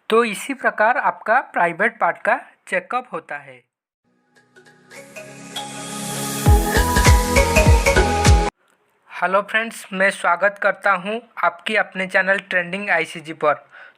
तो इसी प्रकार आपका प्राइवेट पार्ट का चेकअप होता है। हेलो फ्रेंड्स, मैं स्वागत करता हूं आपकी अपने चैनल ट्रेंडिंग आईसीजी पर।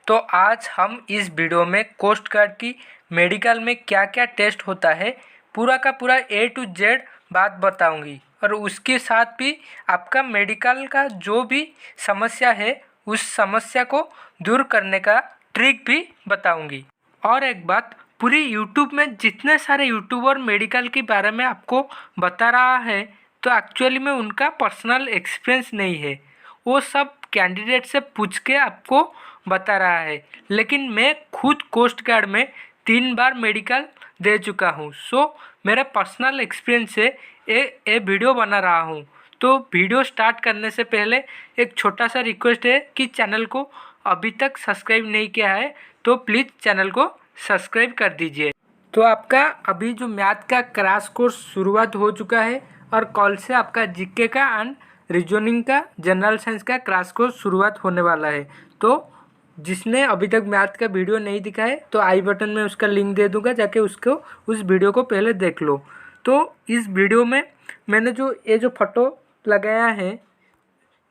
तो आज हम इस वीडियो में कोस्ट गार्ड की मेडिकल में क्या क्या टेस्ट होता है पूरा का पूरा A to Z बात बताऊंगी, और उसके साथ भी आपका मेडिकल का जो भी समस्या है उस समस्या को दूर करने का ट्रिक भी बताऊंगी। और एक बात, पूरी यूट्यूब में जितने सारे यूट्यूबर मेडिकल के बारे में आपको बता रहा है तो एक्चुअली में उनका पर्सनल एक्सपीरियंस नहीं है, वो सब कैंडिडेट से पूछ के आपको बता रहा है। लेकिन मैं खुद कोस्ट गार्ड में 3 बार मेडिकल दे चुका हूँ, सो मेरा पर्सनल एक्सपीरियंस से ये वीडियो बना रहा हूँ। तो वीडियो स्टार्ट करने से पहले एक छोटा सा रिक्वेस्ट है कि चैनल को अभी तक सब्सक्राइब नहीं किया है तो प्लीज़ चैनल को सब्सक्राइब कर दीजिए। तो आपका अभी जो मैथ का क्रैश कोर्स शुरुआत हो चुका है और कल से आपका जीके का एंड रीजनिंग का जनरल साइंस का क्रैश कोर्स शुरुआत होने वाला है। तो जिसने अभी तक मैथ का वीडियो नहीं दिखा है तो आई बटन में उसका लिंक दे दूंगा, जाके उसको उस वीडियो को पहले देख लो। तो इस वीडियो में मैंने ये जो फोटो लगाया है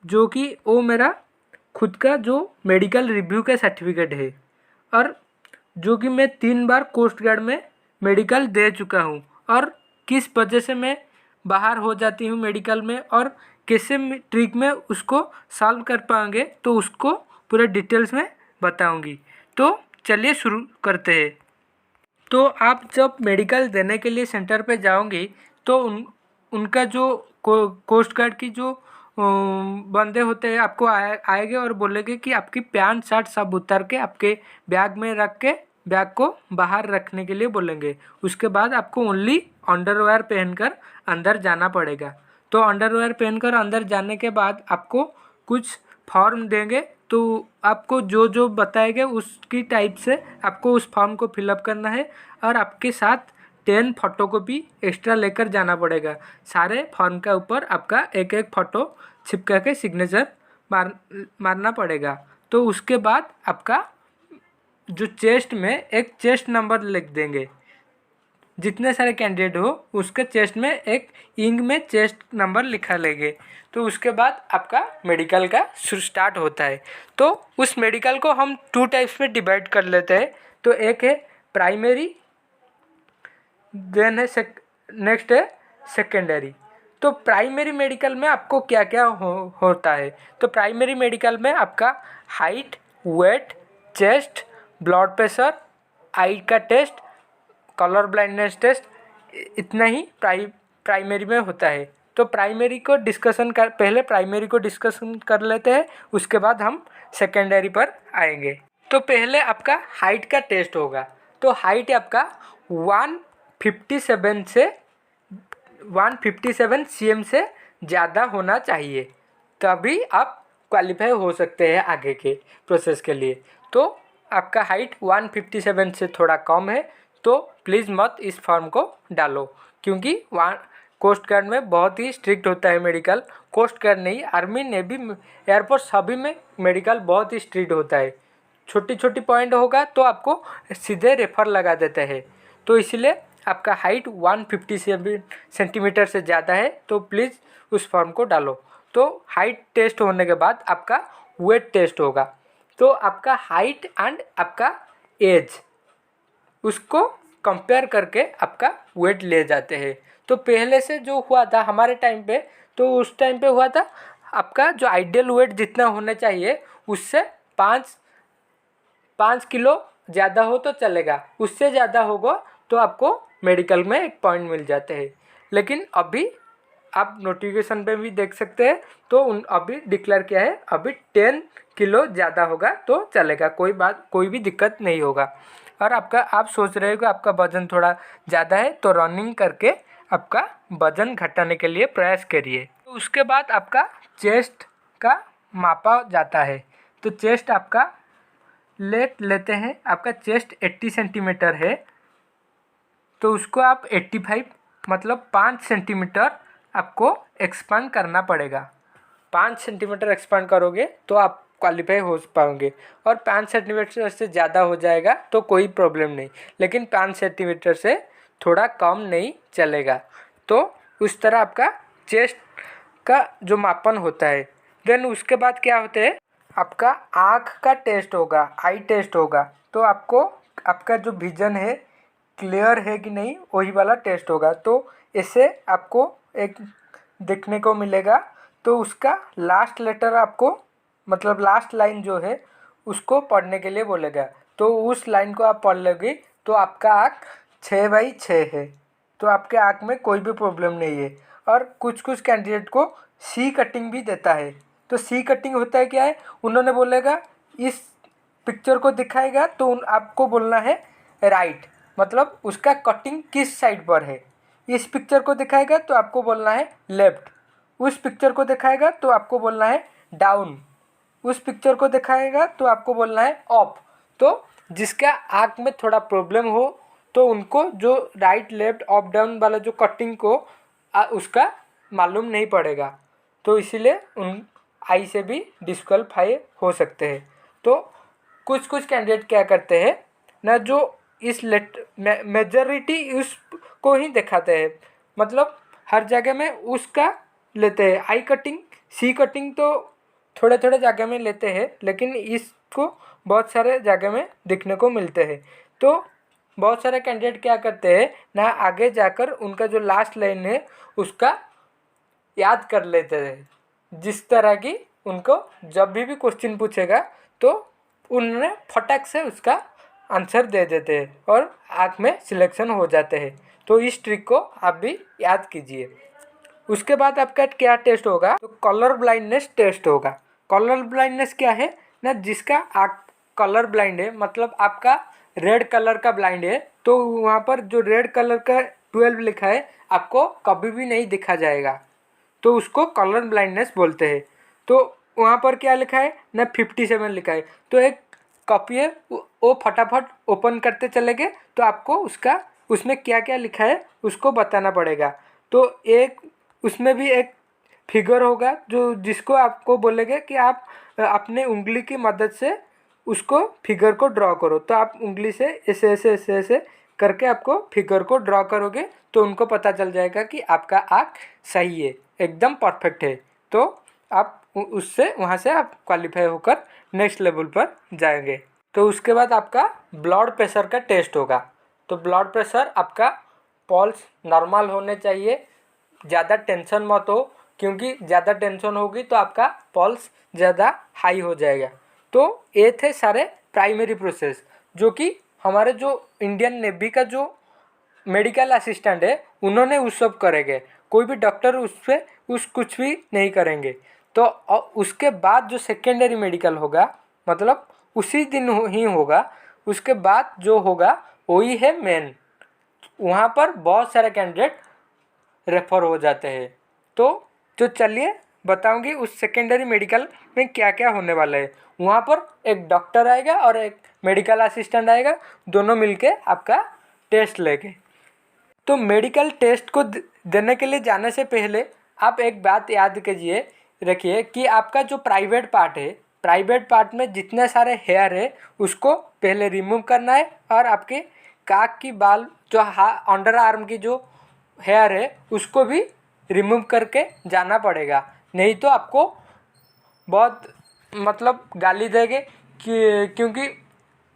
जो कि वो मेरा खुद का जो मेडिकल रिव्यू का सर्टिफिकेट है, और जो कि मैं 3 बार कोस्ट गार्ड में मेडिकल दे चुका हूँ, और किस वजह से मैं बाहर हो जाती हूँ मेडिकल में और कैसे ट्रिक में उसको सॉल्व कर पाएंगे तो उसको पूरे डिटेल्स में बताऊंगी। तो चलिए शुरू करते हैं। तो आप जब मेडिकल देने के लिए सेंटर पे जाओगे तो उनका जो कोस्ट गार्ड की जो बंदे होते हैं आपको आएंगे और बोलेंगे कि आपकी पैंट शर्ट सब उतार के आपके बैग में रख के बैग को बाहर रखने के लिए बोलेंगे। उसके बाद आपको ओनली अंडरवेयर पहनकर अंदर जाना पड़ेगा। तो अंडरवेयर पहनकर अंदर जाने के बाद आपको कुछ फॉर्म देंगे, तो आपको जो जो बताएंगे उसकी टाइप से आपको उस फॉर्म को फिलअप करना है, और आपके साथ 10 फोटोकॉपी एक्स्ट्रा लेकर जाना पड़ेगा। सारे फॉर्म के ऊपर आपका एक एक फ़ोटो चिपका के सिग्नेचर मारना पड़ेगा। तो उसके बाद आपका जो चेस्ट में एक चेस्ट नंबर लिख देंगे, जितने सारे कैंडिडेट हो उसके चेस्ट में एक इंक में चेस्ट नंबर लिखा लेंगे। तो उसके बाद आपका मेडिकल का स्टार्ट होता है। तो उस मेडिकल को हम 2 टाइप्स में डिवाइड कर लेते हैं। तो एक है प्राइमरी, देन है नेक्स्ट है सेकेंडरी। तो प्राइमरी मेडिकल में आपको क्या क्या होता है, तो प्राइमरी मेडिकल में आपका height, weight, chest, blood pressure, eye का टेस्ट, कलर ब्लाइंडनेस टेस्ट, इतना ही प्राइमरी में होता है। तो प्राइमरी को पहले प्राइमरी को डिस्कशन कर लेते हैं, उसके बाद हम सेकेंडरी पर आएंगे। तो पहले आपका हाइट का टेस्ट होगा। तो हाइट आपका 157 cm से ज़्यादा होना चाहिए, तभी आप क्वालिफाई हो सकते हैं आगे के प्रोसेस के लिए। तो आपका हाइट 157 से थोड़ा कम है तो प्लीज़ मत इस फॉर्म को डालो, क्योंकि कोस्ट गार्ड में बहुत ही स्ट्रिक्ट होता है मेडिकल। कोस्ट गार्ड नहीं, आर्मी, नेवी, एयरफोर्स सभी में मेडिकल बहुत ही स्ट्रिक्ट होता है। छोटी छोटी पॉइंट होगा तो आपको सीधे रेफर लगा देते हैं। तो इसलिए आपका हाइट 157 सेंटीमीटर से ज़्यादा है तो प्लीज़ उस फॉर्म को डालो। तो हाइट टेस्ट होने के बाद आपका वेट टेस्ट होगा। तो आपका हाइट एंड आपका एज, उसको कंपेयर करके आपका वेट ले जाते हैं। तो पहले से जो हुआ था हमारे टाइम पे, तो उस टाइम पे हुआ था आपका जो आइडियल वेट जितना होना चाहिए उससे 5 किलो ज़्यादा हो तो चलेगा, उससे ज़्यादा होगा तो आपको मेडिकल में एक पॉइंट मिल जाते हैं। लेकिन अभी आप नोटिफिकेशन पे भी देख सकते हैं, तो अभी डिक्लेयर किया है अभी 10 किलो ज़्यादा होगा तो चलेगा, कोई भी दिक्कत नहीं होगा। और आप सोच रहे हो कि आपका वज़न थोड़ा ज़्यादा है तो रनिंग करके आपका वज़न घटाने के लिए प्रयास करिए। तो उसके बाद आपका चेस्ट का मापा जाता है। तो चेस्ट आपका लेते हैं, आपका चेस्ट 80 सेंटीमीटर है तो उसको आप 85 मतलब 5 सेंटीमीटर आपको एक्सपांड करना पड़ेगा। 5 सेंटीमीटर एक्सपांड करोगे तो आप क्वालिफाई हो पाओगे। और 5 सेंटीमीटर से ज़्यादा हो जाएगा तो कोई प्रॉब्लम नहीं, लेकिन 5 सेंटीमीटर से थोड़ा कम नहीं चलेगा। तो उस तरह आपका चेस्ट का जो मापन होता है। देन उसके बाद क्या होते हैं, आपका आँख का टेस्ट होगा, आई टेस्ट होगा। तो आपको आपका जो विज़न है क्लियर है कि नहीं, वही वाला टेस्ट होगा। तो इससे आपको एक देखने को मिलेगा। तो उसका लास्ट लेटर आपको, मतलब लास्ट लाइन जो है उसको पढ़ने के लिए बोलेगा। तो उस लाइन को आप पढ़ लोगे तो आपका आँख 6/6 है। तो आपके आँख में कोई भी प्रॉब्लम नहीं है। और कुछ कुछ कैंडिडेट को सी कटिंग भी देता है। तो सी कटिंग होता है क्या है, उन्होंने बोलेगा इस पिक्चर को दिखाएगा तो आपको बोलना है राइट, मतलब उसका कटिंग किस साइड पर है। इस पिक्चर को दिखाएगा तो आपको बोलना है लेफ्ट। उस पिक्चर को दिखाएगा तो आपको बोलना है डाउन। उस पिक्चर को दिखाएगा तो आपको बोलना है अप। तो जिसका आँख में थोड़ा प्रॉब्लम हो तो उनको जो राइट लेफ्ट अप डाउन वाला जो कटिंग को उसका मालूम नहीं पड़ेगा। तो इसीलिए उन आई से भी डिस्क्वालीफाई हो सकते हैं। तो कुछ कुछ कैंडिडेट क्या करते हैं ना, जो इस मेजॉरिटी उसको ही दिखाते हैं, मतलब हर जगह में उसका लेते हैं। आई कटिंग सी कटिंग तो थोड़े थोड़े जगह में लेते हैं, लेकिन इसको बहुत सारे जगह में दिखने को मिलते हैं। तो बहुत सारे कैंडिडेट क्या करते हैं ना, आगे जाकर उनका जो लास्ट लाइन है उसका याद कर लेते हैं, जिस तरह की उनको जब भी क्वेश्चन पूछेगा तो उन्हें फटाक से उसका आंसर दे देते हैं और आँख में सिलेक्शन हो जाते हैं। तो इस ट्रिक को आप भी याद कीजिए। उसके बाद आपका क्या टेस्ट होगा, तो कलर ब्लाइंडनेस टेस्ट होगा। कलर ब्लाइंडनेस क्या है ना, जिसका आँख कलर ब्लाइंड है, मतलब आपका रेड कलर का ब्लाइंड है, तो वहाँ पर जो रेड कलर का 12 लिखा है आपको कभी भी नहीं दिखा जाएगा। तो उसको कलर ब्लाइंडनेस बोलते हैं। तो वहाँ पर क्या लिखा है ना, 57 लिखा है। तो एक कॉपी है वो फटाफट ओपन करते चले गए तो आपको उसका उसमें क्या क्या लिखा है उसको बताना पड़ेगा। तो एक उसमें भी एक फिगर होगा जो जिसको आपको बोलेगा कि आप अपने उंगली की मदद से उसको फिगर को ड्रॉ करो। तो आप उंगली से ऐसे ऐसे ऐसे ऐसे करके आपको फिगर को ड्रॉ करोगे तो उनको पता चल जाएगा कि आपका आँख सही है, एकदम परफेक्ट है। तो आप उससे वहाँ से आप क्वालिफाई होकर नेक्स्ट लेवल पर जाएंगे। तो उसके बाद आपका ब्लड प्रेशर का टेस्ट होगा। तो ब्लड प्रेशर आपका पल्स नॉर्मल होने चाहिए, ज़्यादा टेंशन मत हो, क्योंकि ज़्यादा टेंशन होगी तो आपका पल्स ज़्यादा हाई हो जाएगा। तो ये थे सारे प्राइमरी प्रोसेस जो कि हमारे जो इंडियन नेवी का जो मेडिकल असिस्टेंट है उन्होंने उस सब करेंगे। कोई भी डॉक्टर उस पर कुछ भी नहीं करेंगे। तो उसके बाद जो सेकेंडरी मेडिकल होगा, मतलब उसी दिन ही होगा, उसके बाद जो होगा वही है मेन। वहाँ पर बहुत सारे कैंडिडेट रेफर हो जाते हैं। तो चलिए बताऊंगी उस सेकेंडरी मेडिकल में क्या क्या होने वाला है। वहाँ पर एक डॉक्टर आएगा और एक मेडिकल असिस्टेंट आएगा, दोनों मिलके आपका टेस्ट लेंगे। तो मेडिकल टेस्ट को देने के लिए जाने से पहले आप एक बात याद कीजिए, रखिए कि आपका जो प्राइवेट पार्ट है, प्राइवेट पार्ट में जितने सारे हेयर है उसको पहले रिमूव करना है। और आपके कान की बाल जो अंडर आर्म की जो हेयर है उसको भी रिमूव करके जाना पड़ेगा, नहीं तो आपको बहुत मतलब गाली देंगे क्योंकि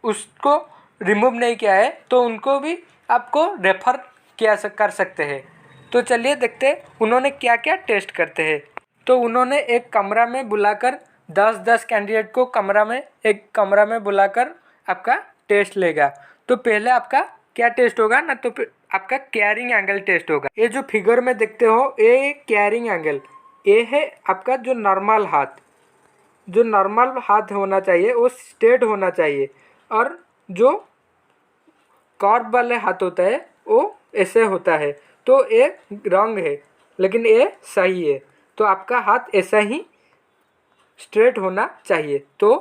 उसको रिमूव नहीं किया है। तो उनको भी आपको रेफर कर सकते हैं। तो चलिए देखते हैं उन्होंने क्या क्या टेस्ट करते हैं। तो उन्होंने एक कमरा में बुलाकर 10-10 कैंडिडेट को एक कमरा में बुलाकर आपका टेस्ट लेगा। तो पहले आपका क्या टेस्ट होगा ना, तो आपका कैरिंग एंगल टेस्ट होगा। ये जो फिगर में देखते हो ये कैरिंग एंगल, ये है आपका जो नॉर्मल हाथ होना चाहिए वो स्ट्रेट होना चाहिए। और जो कर्व वाले हाथ होता है वो ऐसे होता है। तो ये रॉन्ग है, लेकिन ये सही है। तो आपका हाथ ऐसा ही स्ट्रेट होना चाहिए। तो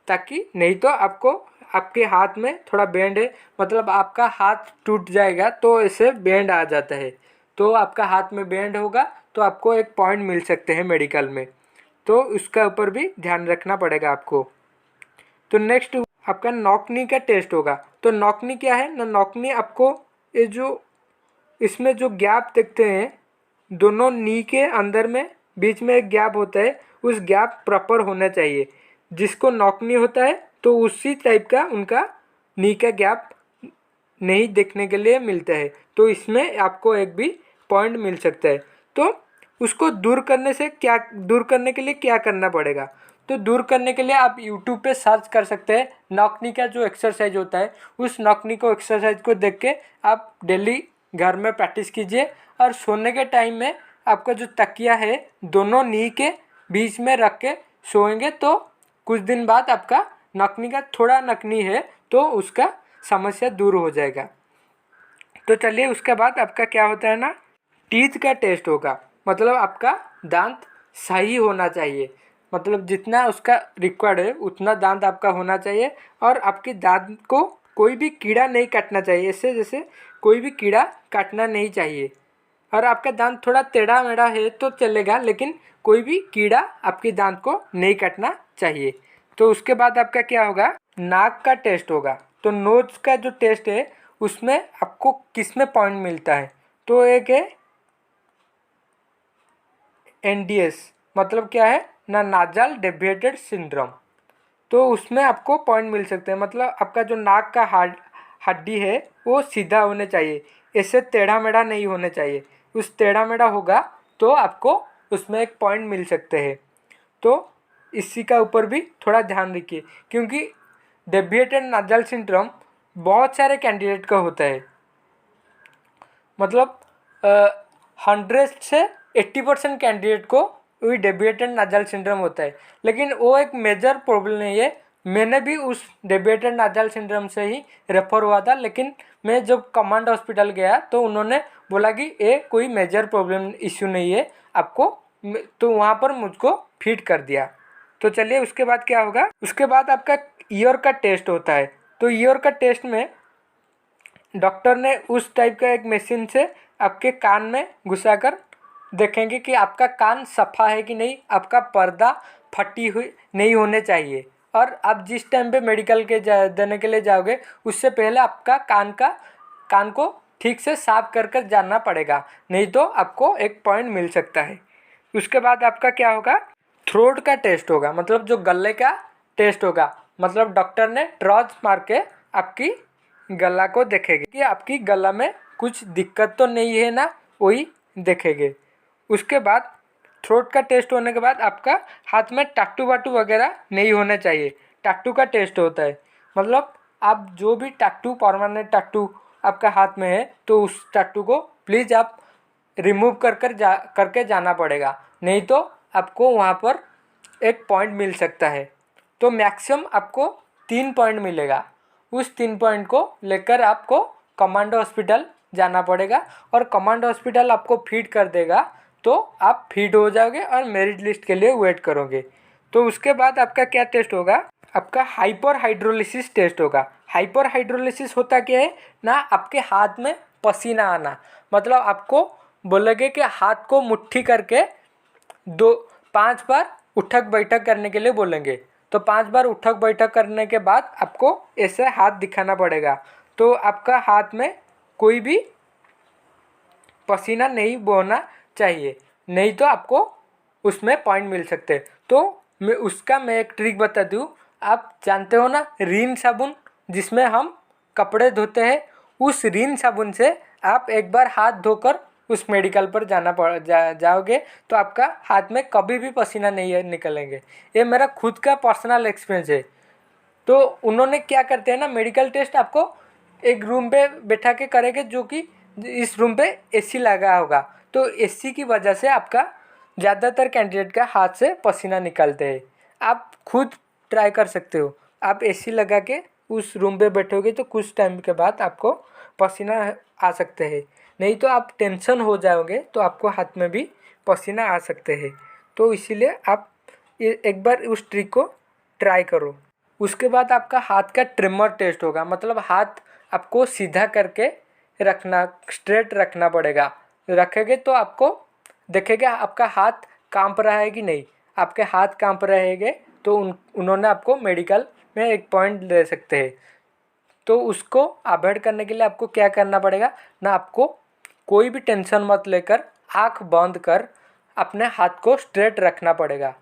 ताकि नहीं तो आपके हाथ में थोड़ा बेंड है, मतलब आपका हाथ टूट जाएगा तो ऐसे बेंड आ जाता है। तो आपका हाथ में बेंड होगा तो आपको एक पॉइंट मिल सकते हैं मेडिकल में। तो उसका ऊपर भी ध्यान रखना पड़ेगा आपको। तो नेक्स्ट आपका नॉकनी का टेस्ट होगा। तो नॉकनी क्या है ना, नॉकनी आपको ये जो इसमें जो गैप देखते हैं दोनों नी के अंदर में बीच में एक गैप होता है, उस गैप प्रॉपर होना चाहिए। जिसको नॉकनी होता है तो उसी टाइप का उनका नी का गैप नहीं देखने के लिए मिलता है। तो इसमें आपको एक भी पॉइंट मिल सकता है। तो उसको दूर करने के लिए क्या करना पड़ेगा? तो दूर करने के लिए आप यूट्यूब पे सर्च कर सकते हैं। नॉकनी का जो एक्सरसाइज होता है उस नॉकनी को एक्सरसाइज को देख के आप डेली घर में प्रैक्टिस कीजिए। और सोने के टाइम में आपका जो तकिया है दोनों नी के बीच में रख के सोएंगे तो कुछ दिन बाद आपका नकनी का थोड़ा नकनी है तो उसका समस्या दूर हो जाएगा। तो चलिए उसके बाद आपका क्या होता है ना, टीथ का टेस्ट होगा। मतलब आपका दांत सही होना चाहिए, मतलब जितना उसका रिक्वायर्ड है उतना दांत आपका होना चाहिए। और आपके दांत को कोई भी कीड़ा नहीं काटना चाहिए, ऐसे जैसे कोई भी कीड़ा काटना नहीं चाहिए। और आपका दांत थोड़ा टेढ़ा मेढ़ा है तो चलेगा, लेकिन कोई भी कीड़ा आपके दांत को नहीं काटना चाहिए। तो उसके बाद आपका क्या होगा, नाक का टेस्ट होगा। तो नोज का जो टेस्ट है उसमें आपको किस में पॉइंट मिलता है? तो एक है एनडीएस, मतलब क्या है ना, नाजल डेविएटेड सिंड्रोम। तो उसमें आपको पॉइंट मिल सकते हैं। मतलब आपका जो नाक का हड्डी है वो सीधा होने चाहिए, ऐसे टेढ़ा मेढ़ा नहीं होने चाहिए। उस टेढ़ा मेढ़ा होगा तो आपको उसमें एक पॉइंट मिल सकते हैं। तो इसी का ऊपर भी थोड़ा ध्यान रखिए, क्योंकि डेविएटेड नाजल सिंड्रोम बहुत सारे कैंडिडेट का होता है। मतलब 100 से 80% कैंडिडेट को वही डेविएटेड नाजल सिंड्रोम होता है। लेकिन वो एक मेजर प्रॉब्लम नहीं है। मैंने भी उस डेविएटेड नाजल सिंड्रोम से ही रेफर हुआ था, लेकिन मैं जब कमांड हॉस्पिटल गया तो उन्होंने बोला कि ये कोई मेजर प्रॉब्लम इश्यू नहीं है आपको, तो वहाँ पर मुझको फिट कर दिया। तो चलिए उसके बाद क्या होगा, उसके बाद आपका ईयर का टेस्ट होता है। तो ईयर का टेस्ट में डॉक्टर ने उस टाइप का एक मशीन से आपके कान में घुसाकर देखेंगे कि आपका कान सफ़ा है कि नहीं, आपका पर्दा फटी हुई नहीं होने चाहिए। और आप जिस टाइम पे मेडिकल के देने के लिए जाओगे उससे पहले आपका कान को ठीक से साफ कर कर जाना पड़ेगा, नहीं तो आपको एक पॉइंट मिल सकता है। उसके बाद आपका क्या होगा, थ्रोट का टेस्ट होगा। मतलब जो गले का टेस्ट होगा, मतलब डॉक्टर ने ड्रॉज मार के आपकी गला को देखेंगे कि आपकी गला में कुछ दिक्कत तो नहीं है ना, वही देखेंगे। उसके बाद थ्रोट का टेस्ट होने के बाद आपका हाथ में टैटू वाटू वगैरह नहीं होने चाहिए। टैटू का टेस्ट होता है, मतलब आप जो भी टैटू परमानेंट टैटू आपका हाथ में है तो उस टैटू को प्लीज़ आप रिमूव करके जाना पड़ेगा, नहीं तो आपको वहाँ पर एक पॉइंट मिल सकता है। तो मैक्सिमम आपको 3 पॉइंट मिलेगा। उस 3 पॉइंट को लेकर आपको कमांडो हॉस्पिटल जाना पड़ेगा, और कमांडो हॉस्पिटल आपको फीड कर देगा तो आप फिट हो जाओगे और मेरिट लिस्ट के लिए वेट करोगे। तो उसके बाद आपका क्या टेस्ट होगा, आपका हाइपर हाइड्रोलिसिस टेस्ट होगा। हाइपर हाइड्रोलिसिस होता क्या है ना, आपके हाथ में पसीना आना। मतलब आपको बोलेंगे कि हाथ को मुट्ठी करके 5 बार उठक बैठक करने के लिए बोलेंगे। तो 5 बार उठक बैठक करने के बाद आपको ऐसे हाथ दिखाना पड़ेगा। तो आपका हाथ में कोई भी पसीना नहीं बहना चाहिए, नहीं तो आपको उसमें पॉइंट मिल सकते हैं। तो मैं एक ट्रिक बता दूँ। आप जानते हो ना रिन साबुन जिसमें हम कपड़े धोते हैं, उस रिन साबुन से आप एक बार हाथ धोकर उस मेडिकल पर जाओगे तो आपका हाथ में कभी भी पसीना नहीं निकलेंगे। ये मेरा खुद का पर्सनल एक्सपीरियंस है। तो उन्होंने क्या करते हैं ना, मेडिकल टेस्ट आपको एक रूम पे बैठा के करेंगे, जो कि इस रूम पे एसी लगा होगा। तो एसी की वजह से आपका ज़्यादातर कैंडिडेट का हाथ से पसीना निकलते हैं। आप खुद ट्राई कर सकते हो। आप एसी लगा के उस रूम पे बैठोगे तो कुछ टाइम के बाद आपको पसीना आ सकते हैं, नहीं तो आप टेंशन हो जाओगे तो आपको हाथ में भी पसीना आ सकते हैं। तो इसीलिए आप एक बार उस ट्रिक को ट्राई करो। उसके बाद आपका हाथ का ट्रिमर टेस्ट होगा। मतलब हाथ आपको सीधा करके रखना, स्ट्रेट रखना पड़ेगा। रखेंगे तो आपको देखेगा आपका हाथ कांप रहा है कि नहीं। आपके हाथ कांप रहेंगे तो उन्होंने आपको मेडिकल में एक पॉइंट दे सकते हैं। तो उसको अवॉइड करने के लिए आपको क्या करना पड़ेगा ना, आपको कोई भी टेंशन मत लेकर आँख बंद कर अपने हाथ को स्ट्रेट रखना पड़ेगा।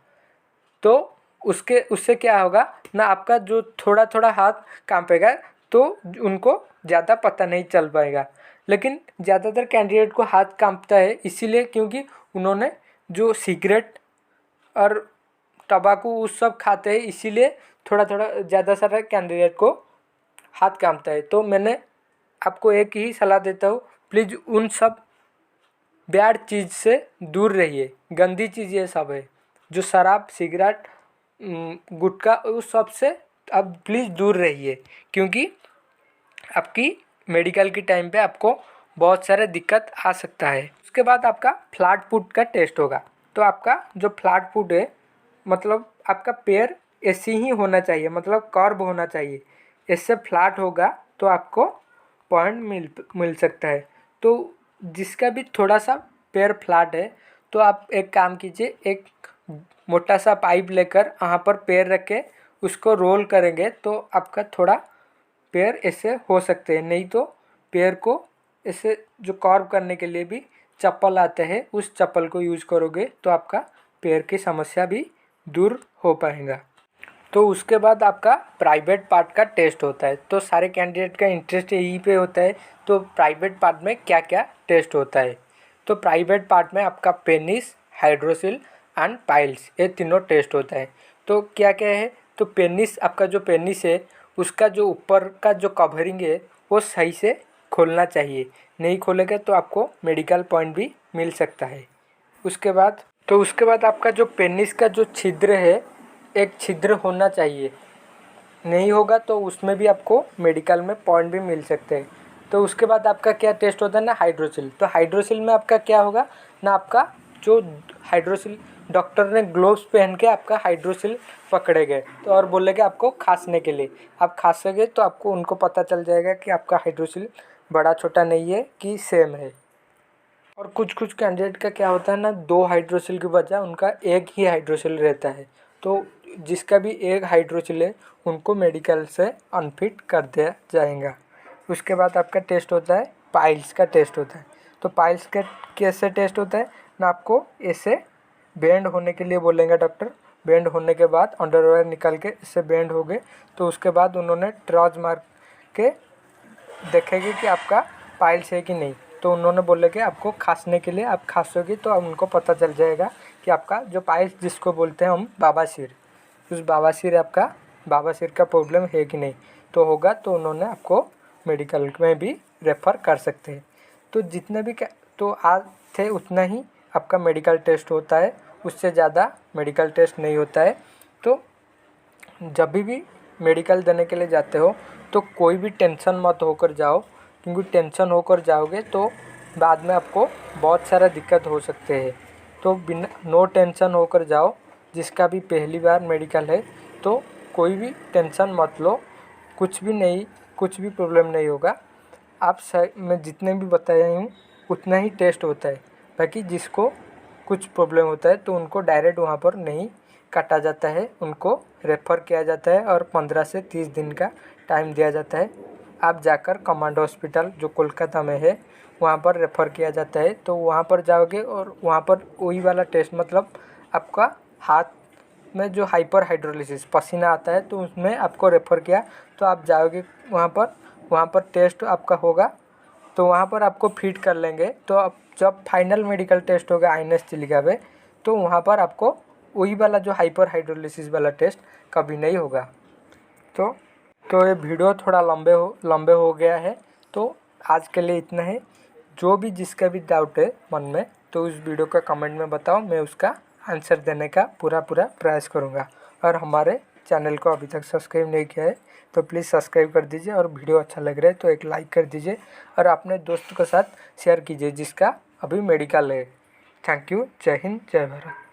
तो उससे क्या होगा ना, आपका जो थोड़ा थोड़ा हाथ कांपेगा तो उनको ज़्यादा पता नहीं चल पाएगा। लेकिन ज़्यादातर कैंडिडेट को हाथ कांपता है इसीलिए क्योंकि उन्होंने जो सिगरेट और तंबाकू उस सब खाते हैं, इसीलिए थोड़ा थोड़ा ज़्यादा सारा कैंडिडेट को हाथ कांपता है। तो मैंने आपको एक ही सलाह देता हूँ, प्लीज़ उन सब बैड चीज़ से दूर रहिए। गंदी चीज़ ये सब है, जो शराब सिगरेट गुटखा उस सब से आप प्लीज़ दूर रहिए, क्योंकि आपकी मेडिकल की टाइम पे आपको बहुत सारे दिक्कत आ सकता है। उसके बाद आपका फ्लैट फुट का टेस्ट होगा। तो आपका जो फ्लैट फुट है मतलब आपका पैर ऐसे ही होना चाहिए, मतलब कर्व होना चाहिए। इससे फ्लैट होगा तो आपको पॉइंट मिल सकता है। तो जिसका भी थोड़ा सा पैर फ्लैट है तो आप एक काम कीजिए, एक मोटा सा पाइप लेकर वहाँ पर पैर रख के उसको रोल करेंगे तो आपका थोड़ा पैर ऐसे हो सकते हैं। नहीं तो पैर को ऐसे जो कर्व करने के लिए भी चप्पल आते हैं, उस चप्पल को यूज़ करोगे तो आपका पैर की समस्या भी दूर हो पाएगा। तो उसके बाद आपका प्राइवेट पार्ट का टेस्ट होता है। तो सारे कैंडिडेट का इंटरेस्ट यहीं पे होता है। तो प्राइवेट पार्ट में क्या क्या टेस्ट होता है, तो प्राइवेट पार्ट में आपका पेनिस, हाइड्रोसिल एंड पाइल्स, ये तीनों टेस्ट होता है। तो क्या क्या है, तो पेनिस, आपका जो पेनिस है उसका जो ऊपर का जो कवरिंग है वो सही से खोलना चाहिए। नहीं खोलेगा तो आपको मेडिकल पॉइंट भी मिल सकता है। उसके बाद आपका जो पेनिस का जो छिद्र है, एक छिद्र होना चाहिए। नहीं होगा तो उसमें भी आपको मेडिकल में पॉइंट भी मिल सकते हैं। तो उसके बाद आपका क्या टेस्ट होता है ना, हाइड्रोसिल। तो हाइड्रोसिल में आपका क्या होगा ना, आपका जो हाइड्रोसिल डॉक्टर ने ग्लोव्स पहन के आपका हाइड्रोसिल पकड़ेंगे तो और बोलेंगे आपको खांसने के लिए। आप खांसेंगे तो आपको उनको पता चल जाएगा कि आपका हाइड्रोसिल बड़ा छोटा नहीं है कि सेम है। और कुछ कुछ कैंडिडेट का क्या होता है ना, 2 हाइड्रोसिल के बजाय उनका एक ही हाइड्रोसिल रहता है। तो जिसका भी एक हाइड्रोसिल है उनको मेडिकल से अनफिट कर दिया जाएगा। उसके बाद आपका टेस्ट होता है पाइल्स का टेस्ट होता है। तो पाइल्स का कैसे टेस्ट होता है ना, आपको ऐसे बेंड होने के लिए बोलेंगे डॉक्टर। बेंड होने के बाद अंडरवेयर निकाल के इससे बेंड हो गए तो उसके बाद उन्होंने ट्रॉज मार के देखेंगे कि आपका पाइल्स है कि नहीं। तो उन्होंने बोले कि आपको खांसने के लिए, आप खांसोगे तो उनको पता चल जाएगा कि आपका जो पाइल्स जिसको बोलते हैं हम बवासीर, उस बवासीर का प्रॉब्लम है कि नहीं। तो होगा तो उन्होंने आपको मेडिकल में भी रेफ़र कर सकते हैं। तो जितने भी तो आज थे उतना ही आपका मेडिकल टेस्ट होता है, उससे ज़्यादा मेडिकल टेस्ट नहीं होता है। तो जब भी मेडिकल देने के लिए जाते हो तो कोई भी टेंशन मत होकर जाओ, क्योंकि टेंशन होकर जाओगे तो बाद में आपको बहुत सारा दिक्कत हो सकते हैं। तो बिना नो टेंशन होकर जाओ। जिसका भी पहली बार मेडिकल है तो कोई भी टेंशन मत लो, कुछ भी प्रॉब्लम नहीं होगा। आप मैं जितने भी बताया हूँ उतना ही टेस्ट होता है। बाकी जिसको कुछ प्रॉब्लम होता है तो उनको डायरेक्ट वहाँ पर नहीं काटा जाता है, उनको रेफ़र किया जाता है और 15 से 30 दिन का टाइम दिया जाता है। आप जाकर कमांड हॉस्पिटल जो कोलकाता में है वहाँ पर रेफ़र किया जाता है। तो वहाँ पर जाओगे और वहाँ पर वही वाला टेस्ट, मतलब आपका हाथ में जो हाइपर हाइड्रोलिसिस पसीना आता है तो उसमें आपको रेफ़र किया तो आप जाओगे वहाँ पर टेस्ट आपका होगा तो वहाँ पर आपको फिट कर लेंगे। तो अब जब फाइनल मेडिकल टेस्ट होगा आईएनएस चिलिका पे तो वहाँ पर आपको वही वाला जो हाइपर हाइड्रोलिसिस वाला टेस्ट कभी नहीं होगा। तो ये वीडियो थोड़ा लंबे हो गया है, तो आज के लिए इतना है। जो भी जिसका भी डाउट है मन में तो उस वीडियो का कमेंट में बताओ, मैं उसका आंसर देने का पूरा प्रयास करूँगा। और हमारे चैनल को अभी तक सब्सक्राइब नहीं किया है तो प्लीज़ सब्सक्राइब कर दीजिए, और वीडियो अच्छा लग रहा है तो एक लाइक कर दीजिए और अपने दोस्त के साथ शेयर कीजिए जिसका अभी मेडिकल है। Thank you. जय हिंद, जय भारत।